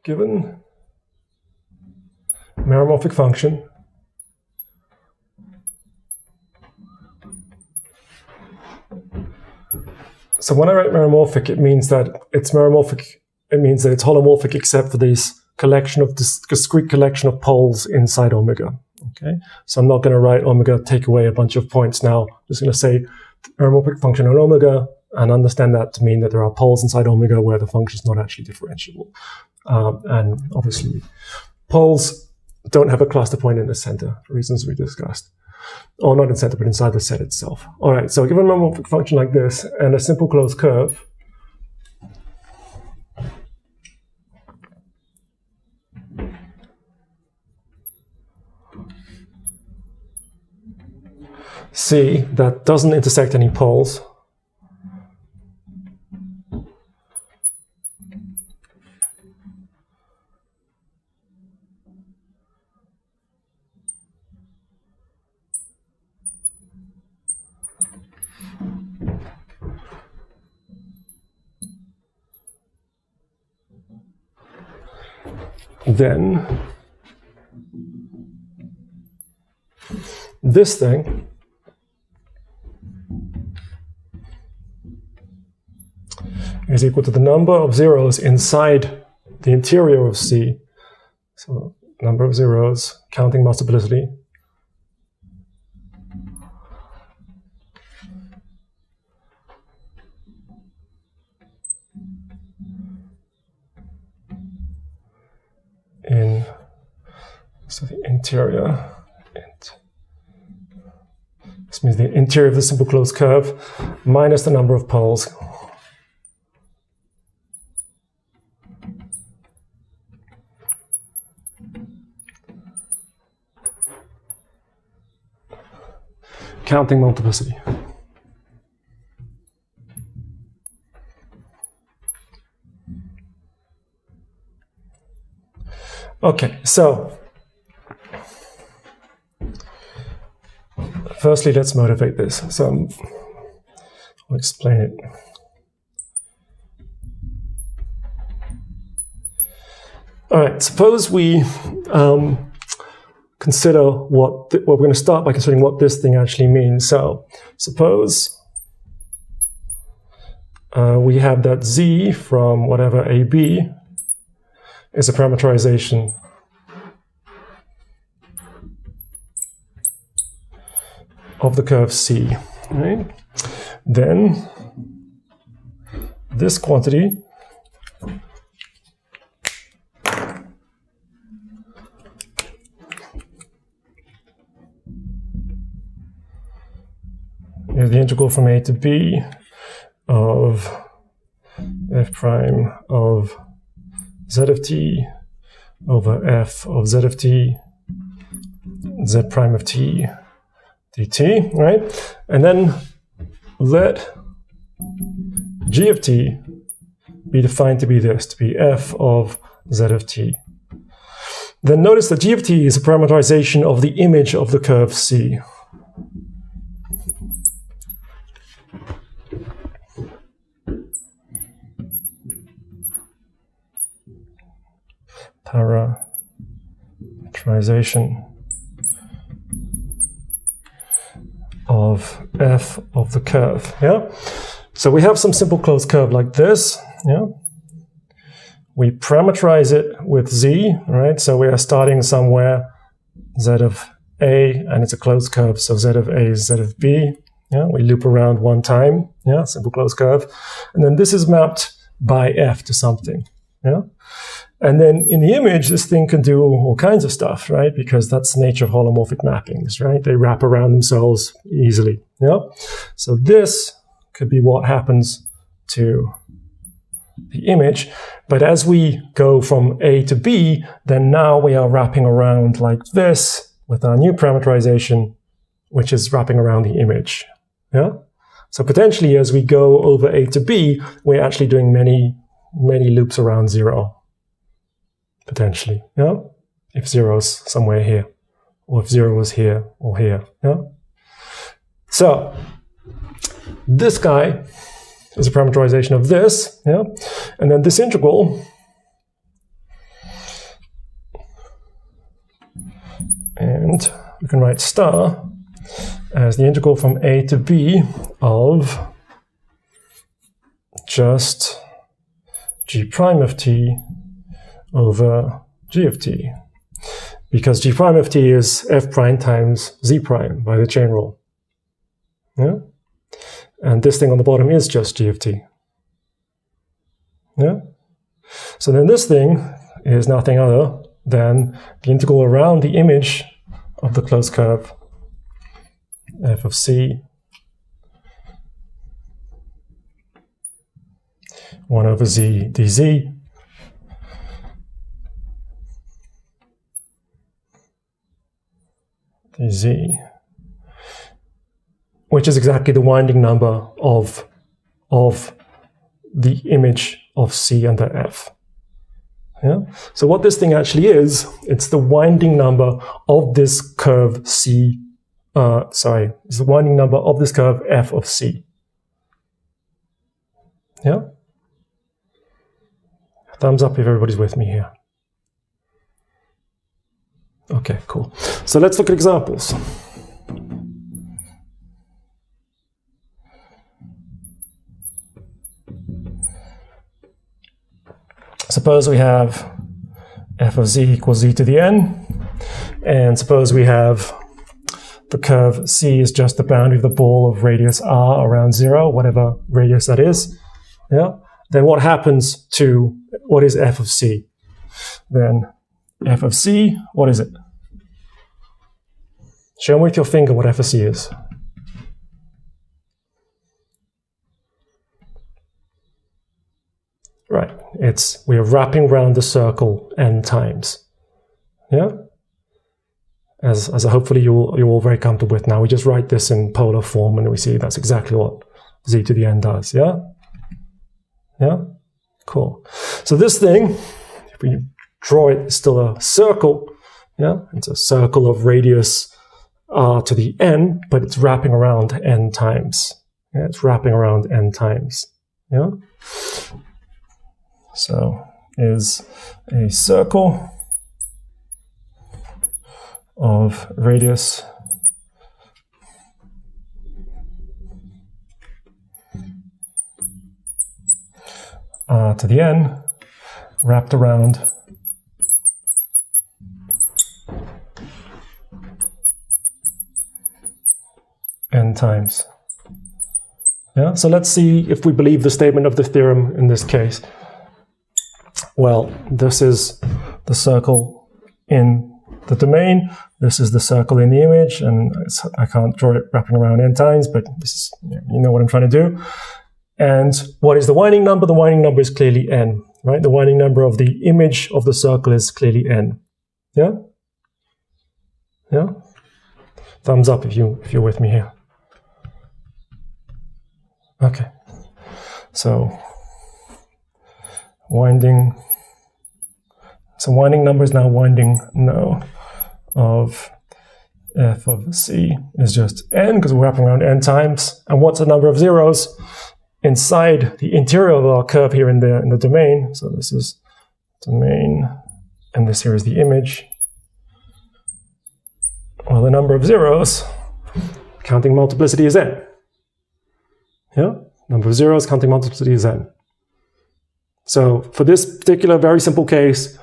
given meromorphic function so when I write meromorphic, it means that it's meromorphic. It means that it's holomorphic except for this discrete collection of poles inside omega. Okay, so I'm not going to write omega, take away a bunch of points now. I'm just going to say meromorphic function on omega and understand that to mean that there are poles inside omega where the function is not actually differentiable. And obviously, poles don't have a cluster point in the center, for reasons we discussed. Or not in the center, but inside the set itself. All right, so given a meromorphic function like this and a simple closed curve, C that doesn't intersect any poles, then this thing is equal to the number of zeros inside the interior of C. So number of zeros, counting multiplicity, in so the interior. This means the interior of the simple closed curve minus the number of poles. Counting multiplicity. Okay, so firstly, let's motivate this. So I'll explain it. All right, suppose we consider what we're going to start by considering what this thing actually means. So suppose we have that Z from whatever AB is a parameterization of the curve C, right? Then this quantity is the integral from A to B of f prime of z of t over f of z of t, z prime of t dt, right? And then let g of t be defined to be this, to be f of z of t. Then notice that g of t is a parameterization of the image of the curve C. Parameterization of f of the curve, yeah? So we have some simple closed curve like this, yeah? We parameterize it with z, right? So we are starting somewhere z of a, and it's a closed curve, so z of a is z of b, yeah? We loop around one time, yeah? Simple closed curve. And then this is mapped by f to something, yeah? And then in the image, this thing can do all kinds of stuff, right? Because that's the nature of holomorphic mappings, right? They wrap around themselves easily, yeah? So this could be what happens to the image. But as we go from A to B, then now we are wrapping around like this with our new parameterization, which is wrapping around the image, yeah? So potentially as we go over A to B, we're actually doing many loops around zero. Potentially, yeah? If zero's somewhere here, or if zero was here or here, yeah? So this guy is a parameterization of this, yeah? And then this integral And we can write star as the integral from a to b of just g prime of t over g of t. Because g prime of t is f prime times z prime by the chain rule. Yeah? And this thing on the bottom is just g of t. Yeah? So then this thing is nothing other than the integral around the image of the closed curve f of c 1 over z dz dz, which is exactly the winding number of the image of C under F. Yeah? So what this thing actually is, it's the winding number of this curve C, it's the winding number of this curve F of C. Yeah? Thumbs up if everybody's with me here. Okay, cool. So let's look at examples. Suppose we have f of z equals z to the n, and suppose we have the curve C is just the boundary of the ball of radius r around 0, whatever radius that is. Yeah? Then what happens to, what is f of c? Then f of c, what is it? Show me with your finger what f of c is. Right, we are wrapping around the circle n times. Yeah? As hopefully you're all very comfortable with now. We just write this in polar form and we see that's exactly what z to the n does. Yeah? Yeah? Cool. So this thing, if we draw it, it's still a circle. Yeah? It's a circle of radius r to the n, but it's wrapping around n times. Yeah? It's wrapping around n times. Yeah? So is a circle of radius r to the n wrapped around n times. Yeah, so let's see if we believe the statement of the theorem in this case. Well, this is the circle in the domain, this is the circle in the image, and I can't draw it wrapping around n times, but this is, you know what I'm trying to do. And what is the winding number? The winding number is clearly n, right? The winding number of the image of the circle is clearly n. Yeah? Yeah? Thumbs up if you're with me here. Okay. So winding number is now winding of f of c is just n, because we're wrapping around n times. And what's the number of zeros inside the interior of our curve here in the domain? So this is domain, and this here is the image. Well, the number of zeros, counting multiplicity, is n. Yeah? Number of zeros, counting multiplicity, is n. So for this particular very simple case,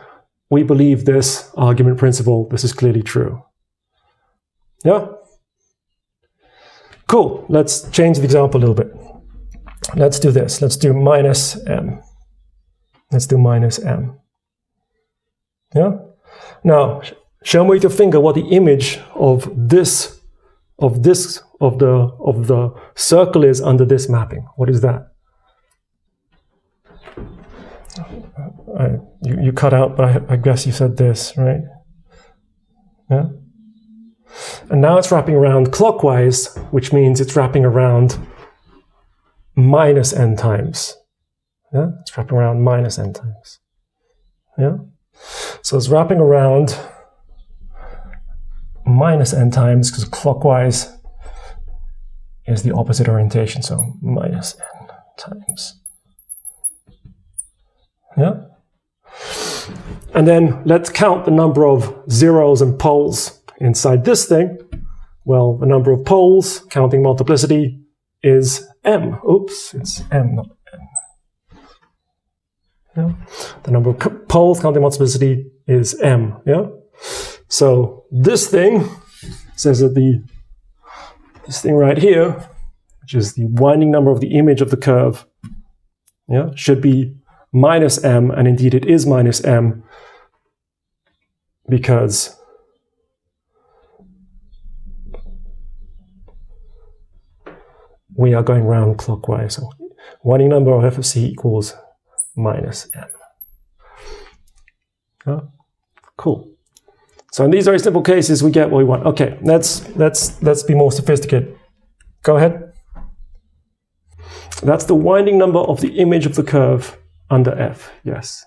we believe this argument principle. This is clearly true. Yeah? Cool. Let's change the example a little bit. Let's do this. Let's do minus m. Let's do minus m. Yeah? Now, show me with your finger what the image of the circle is under this mapping. What is that? You cut out, but I guess you said this, right? Yeah? And now it's wrapping around clockwise, which means it's wrapping around minus n times. Yeah? It's wrapping around minus n times. Yeah? So it's wrapping around minus n times, because clockwise is the opposite orientation, so minus n times. Yeah? And then let's count the number of zeros and poles inside this thing, well, the number of poles counting multiplicity is m. Oops, it's m, not n. Yeah? The number of poles counting multiplicity is m. Yeah. So this thing says that this thing right here, which is the winding number of the image of the curve, yeah, should be minus m, and indeed it is minus m because we are going round clockwise. So winding number of f of c equals minus m. Yeah? Cool. So in these very simple cases, we get what we want. Okay, let's be more sophisticated. Go ahead. That's the winding number of the image of the curve under f. Yes.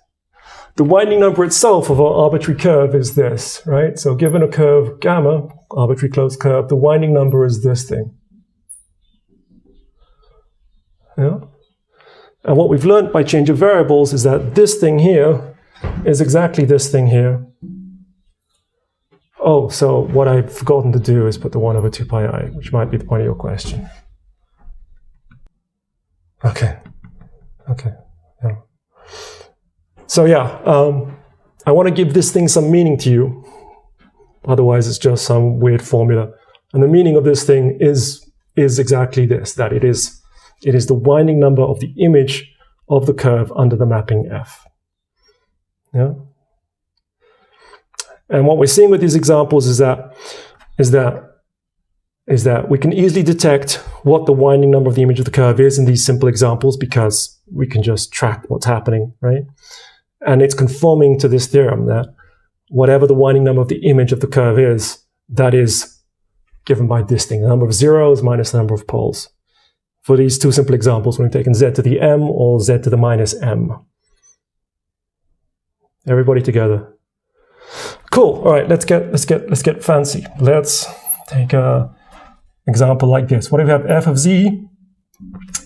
The winding number itself of our arbitrary curve is this, right? So given a curve gamma, arbitrary closed curve, the winding number is this thing. Yeah. And what we've learned by change of variables is that this thing here is exactly this thing here. Oh, so what I've forgotten to do is put the 1 over 2 pi I, which might be the point of your question. Okay. Okay. Yeah. So yeah, I want to give this thing some meaning to you. Otherwise, it's just some weird formula. And the meaning of this thing is exactly this, that it is the winding number of the image of the curve under the mapping f. Yeah. And what we're seeing with these examples is that we can easily detect what the winding number of the image of the curve is in these simple examples because we can just track what's happening, right? And it's conforming to this theorem that whatever the winding number of the image of the curve is, that is given by this thing, the number of zeros minus the number of poles. For these two simple examples, we've taken z to the m or z to the minus m. Everybody together. Cool. All right, let's get fancy. Let's take a example like this. What if we have f of z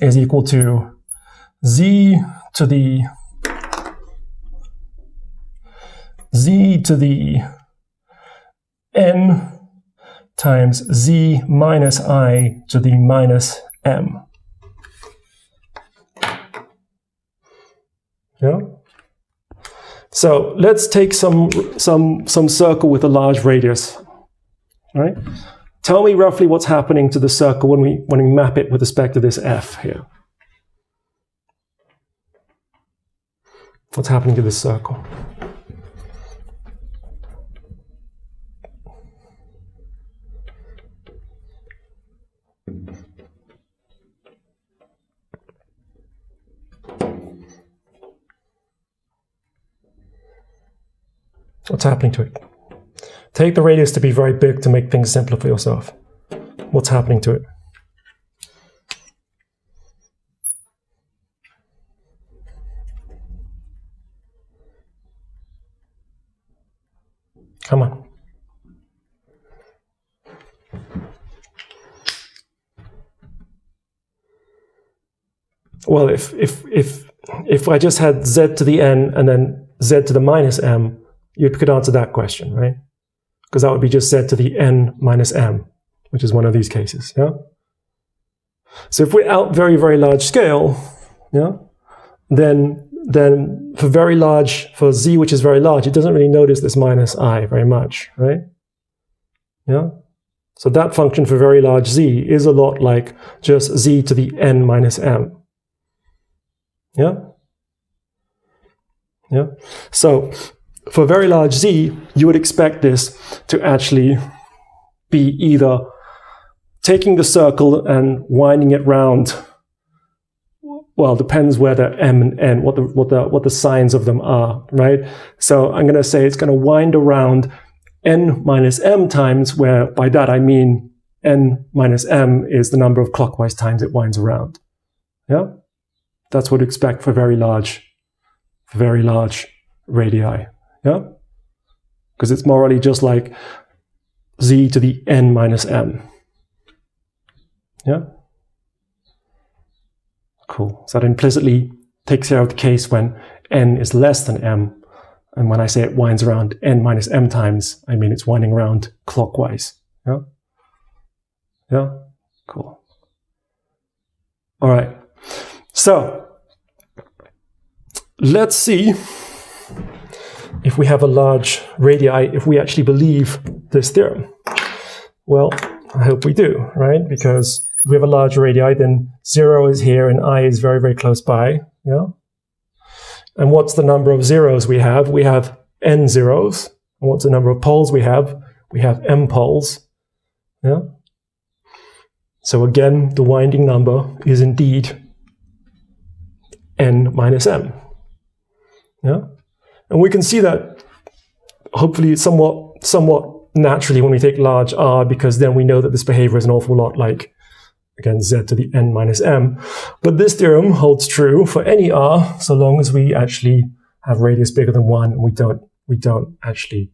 is equal to z to the n times z minus I to the minus m. Yeah. So let's take some circle with a large radius. All right. Tell me roughly what's happening to the circle when we map it with respect to this f here. What's happening to this circle? What's happening to it? Take the radius to be very big to make things simpler for yourself. What's happening to it? Come on. Well, if I just had z to the n and then z to the minus m, you could answer that question, right? Because that would be just z to the n minus m, which is one of these cases, yeah? So if we're out very, very large scale, yeah, then for z which is very large, it doesn't really notice this minus I very much, right? Yeah? So that function for very large z is a lot like just z to the n minus m. Yeah? Yeah? So for very large z, you would expect this to actually be either taking the circle and winding it round. Well, depends where the m and n, what the signs of them are, right? So I'm going to say it's going to wind around n minus m times, where by that I mean n minus m is the number of clockwise times it winds around. Yeah, that's what you expect for very large radii. Yeah, because it's morally just like z to the n minus m. Yeah. Cool. So that implicitly takes care of the case when n is less than m, And when I say it winds around n minus m times, I mean it's winding around clockwise. Yeah? Yeah? Cool. All right. So, let's see if we have a large radii, if we actually believe this theorem. Well, I hope we do, right? Because if we have a large radii, then 0 is here and I is very, very close by. Yeah. And what's the number of zeros we have? We have n zeros. And what's the number of poles we have? We have m poles. Yeah. So again, the winding number is indeed n minus m. Yeah. And we can see that hopefully somewhat naturally when we take large R, because then we know that this behavior is an awful lot like, again, z to the n minus m. But this theorem holds true for any R, so long as we actually have radius bigger than 1, and we don't actually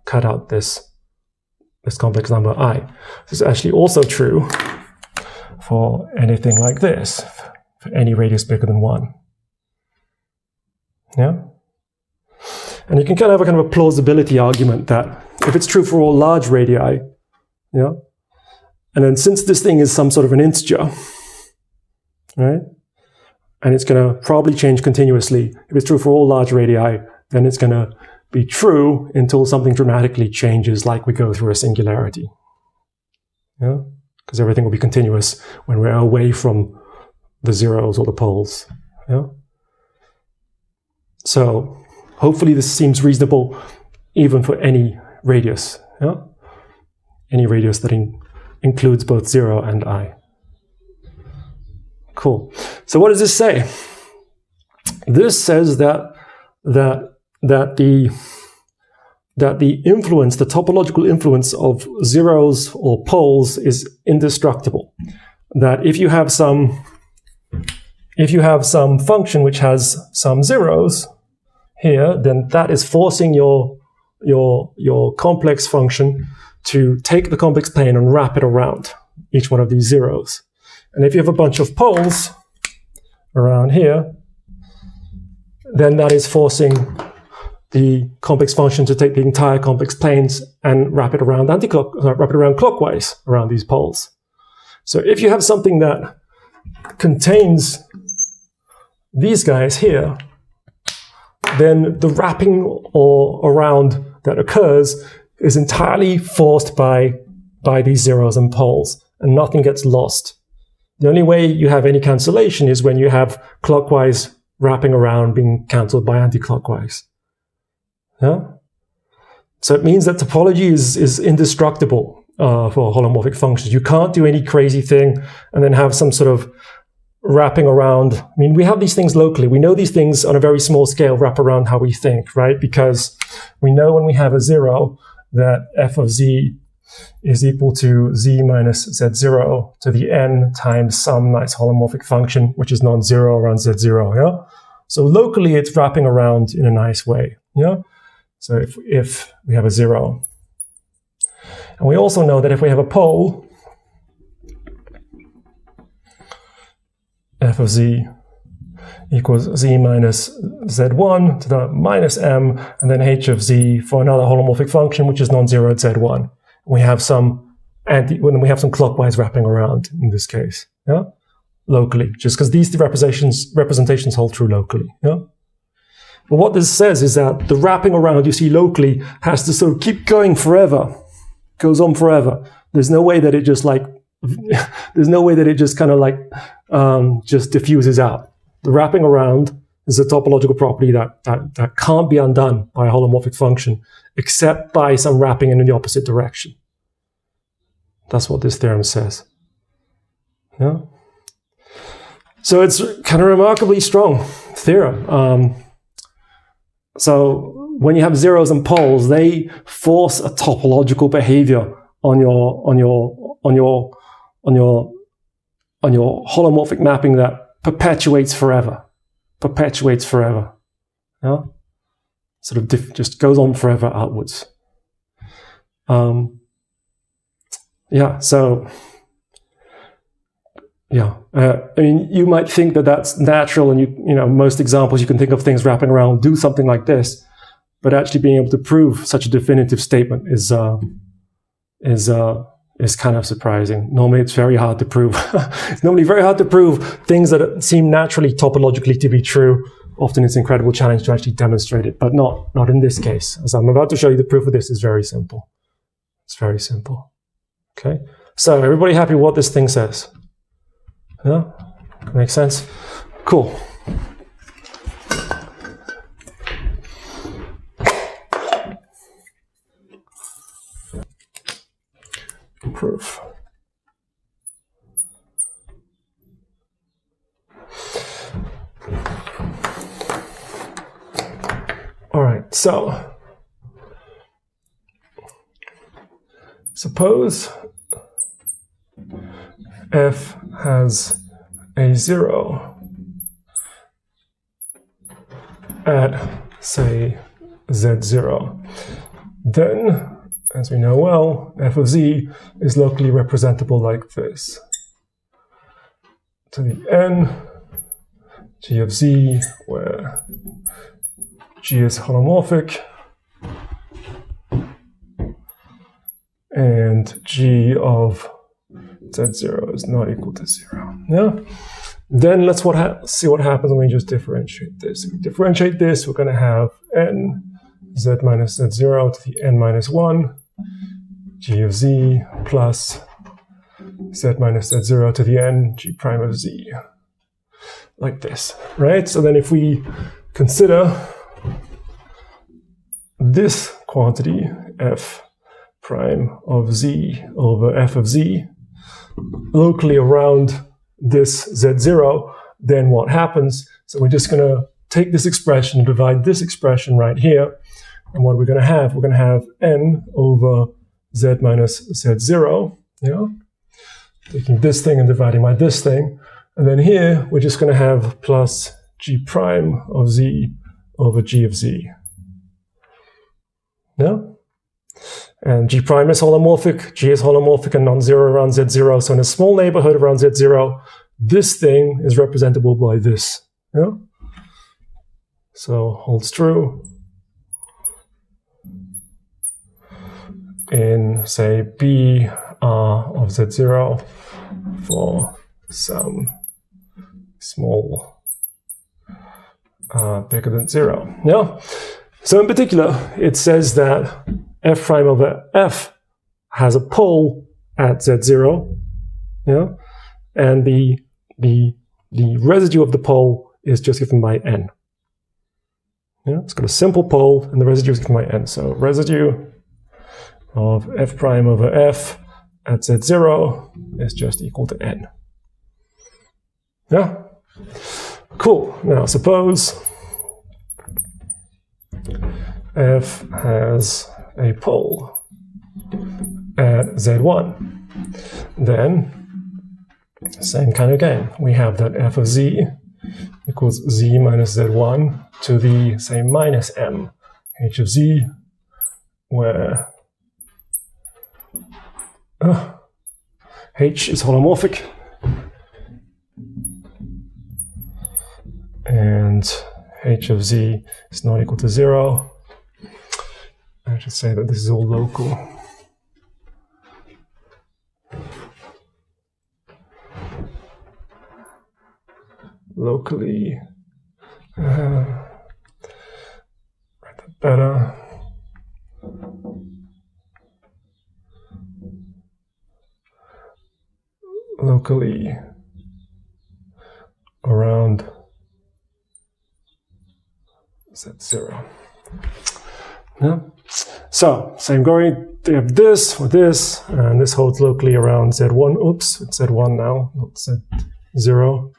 cut out this complex number I. This is actually also true for anything like this, for any radius bigger than 1. Yeah? And you can kind of have a kind of a plausibility argument that if it's true for all large radii, yeah, and then since this thing is some sort of an integer, right, and it's going to probably change continuously, if it's true for all large radii, then it's going to be true until something dramatically changes, like we go through a singularity. Yeah, because everything will be continuous when we're away from the zeros or the poles. Yeah. So hopefully this seems reasonable even for any radius. Yeah? Any radius that includes both 0 and I. Cool. So what does this say? This says that the influence, the topological influence of zeros or poles is indestructible. That if you have some function which has some zeros here, then that is forcing your complex function to take the complex plane and wrap it around each one of these zeros. And if you have a bunch of poles around here, then that is forcing the complex function to take the entire complex planes and wrap it around clockwise around these poles. So if you have something that contains these guys here, then the wrapping or around that occurs is entirely forced by these zeros and poles, and nothing gets lost. The only way you have any cancellation is when you have clockwise wrapping around being cancelled by anti-clockwise. Yeah? So it means that topology is indestructible for holomorphic functions. You can't do any crazy thing and then have some sort of wrapping around. I mean, we have these things locally. We know these things on a very small scale wrap around how we think, right? Because we know when we have a zero that f of z is equal to z minus z0 to the n times some nice holomorphic function, which is non-zero around z0, yeah? So locally, it's wrapping around in a nice way, yeah? So if we have a zero. And we also know that if we have a pole, f of z equals z minus z1 to the minus m, and then h of z for another holomorphic function, which is non-zero at z1. We have some clockwise wrapping around in this case, yeah, locally, just because these representations hold true locally, yeah. But what this says is that the wrapping around you see locally has to sort of keep going forever, goes on forever. There's no way that it just like, there's no way that it just kind of like just diffuses out. The wrapping around is a topological property that can't be undone by a holomorphic function, except by some wrapping in the opposite direction. That's what this theorem says. Yeah. So it's kind of remarkably strong theorem. So when you have zeros and poles, they force a topological behavior on your holomorphic mapping that perpetuates forever. Yeah? Sort of just goes on forever outwards. Yeah, so, yeah. I mean, you might think that that's natural, and you know, most examples you can think of things wrapping around do something like this. but actually being able to prove such a definitive statement is kind of surprising. Normally, it's very hard to prove. It's normally very hard to prove things that seem naturally topologically to be true. Often it's an incredible challenge to actually demonstrate it, but not in this case. As I'm about to show you, the proof of this is very simple. It's very simple. Okay, so everybody happy with what this thing says? Yeah, makes sense? Cool. Proof. All right, so suppose f has a 0 at, say, z0. Then, as we know well, f of z is locally representable like this. To the n, g of z, where g is holomorphic, and g of z0 is not equal to 0. Yeah? Then let's see what happens when we just differentiate this. If we differentiate this, we're going to have n z minus z0 to the n minus 1, g of z plus z minus z0 to the n, g prime of z. Like this, right? So then if we consider this quantity, f prime of z over f of z, locally around this z0, then what happens? So we're just going to take this expression and divide this expression right here. And what we're going to have n over z minus z0, yeah? Taking this thing and dividing by this thing. And then here, we're just going to have plus g prime of z over g of z. Yeah? And g prime is holomorphic, g is holomorphic and non-zero around z0. So in a small neighborhood around z0, this thing is representable by this. Yeah? So holds true in, say, B R of z0 for some small bigger than 0. Yeah? So in particular, it says that f prime over f has a pole at z0, yeah? And the residue of the pole is just given by n. Yeah? It's got a simple pole, and the residue is given by n. So residue of f prime over f at z0 is just equal to n. Yeah? Cool. Now suppose f has a pole at z1. Then, same kind of game. We have that f of z equals z minus z1 to the, say, minus m h of z, where h is holomorphic, and h of z is not equal to 0. I should say that this is all local. Locally, write that better. Locally around z0. Yeah. So same going. They have this or this, and this holds locally around z1. Oops, it's z1 now, not z0.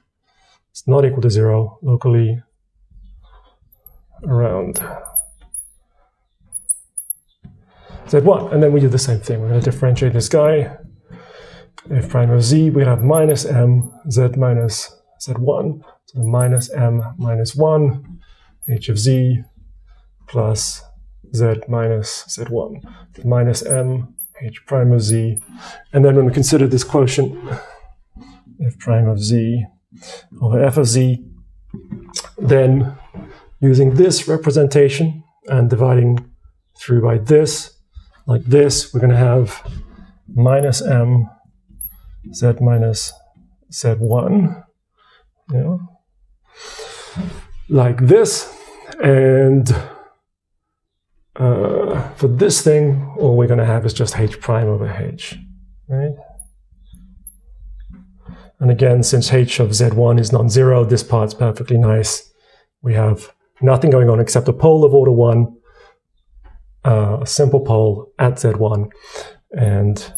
It's not equal to 0 locally around z1. And then we do the same thing. We're going to differentiate this guy. F prime of z, we have minus m z minus z1 to the minus m minus 1 h of z plus z minus z1 to the minus m h prime of z. And then when we consider this quotient, f prime of z over f of z, then using this representation, and dividing through by this, like this, we're going to have minus m z minus z1, like this. And for this thing, all we're going to have is just h prime over h, right? And again, since h of z1 is non-zero, this part's perfectly nice. We have nothing going on except a pole of order 1, a simple pole at z1, and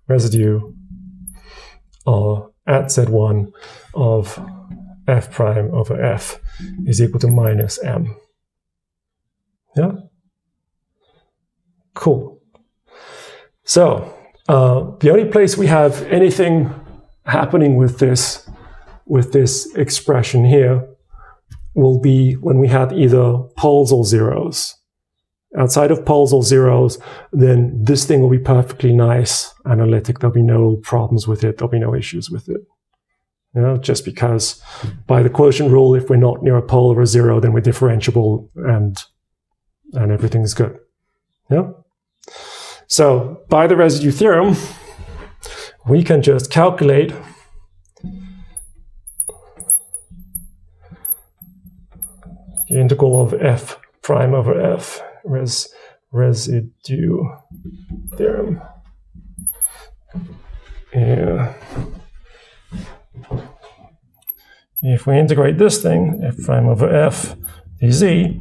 residue at z1 of f prime over f is equal to minus m. Yeah? Cool. So the only place we have anything happening with this expression here will be when we have either poles or zeros. Outside of poles or zeros, then this thing will be perfectly nice, analytic. There'll be no problems with it. There'll be no issues with it. Just because by the quotient rule, if we're not near a pole or a zero, then we're differentiable and everything's good. Yeah. So by the residue theorem, we can just calculate the integral of f prime over f, residue theorem. Yeah. If we integrate this thing, f prime over f dz,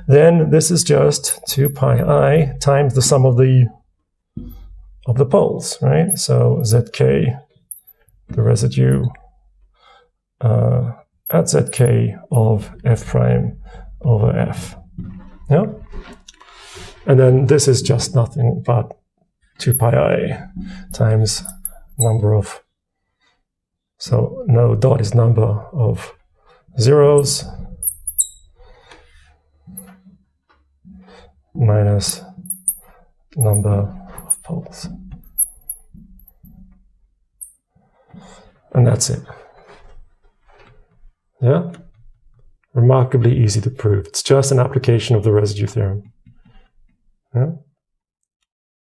then this is just 2 pi I times the sum of the poles, right? So zk, the residue at zk of f prime over f. Yeah? And then this is just nothing but 2 pi I times number of, so no dot is number of zeros minus number of poles. And that's it. Yeah? Remarkably easy to prove. It's just an application of the residue theorem. Yeah?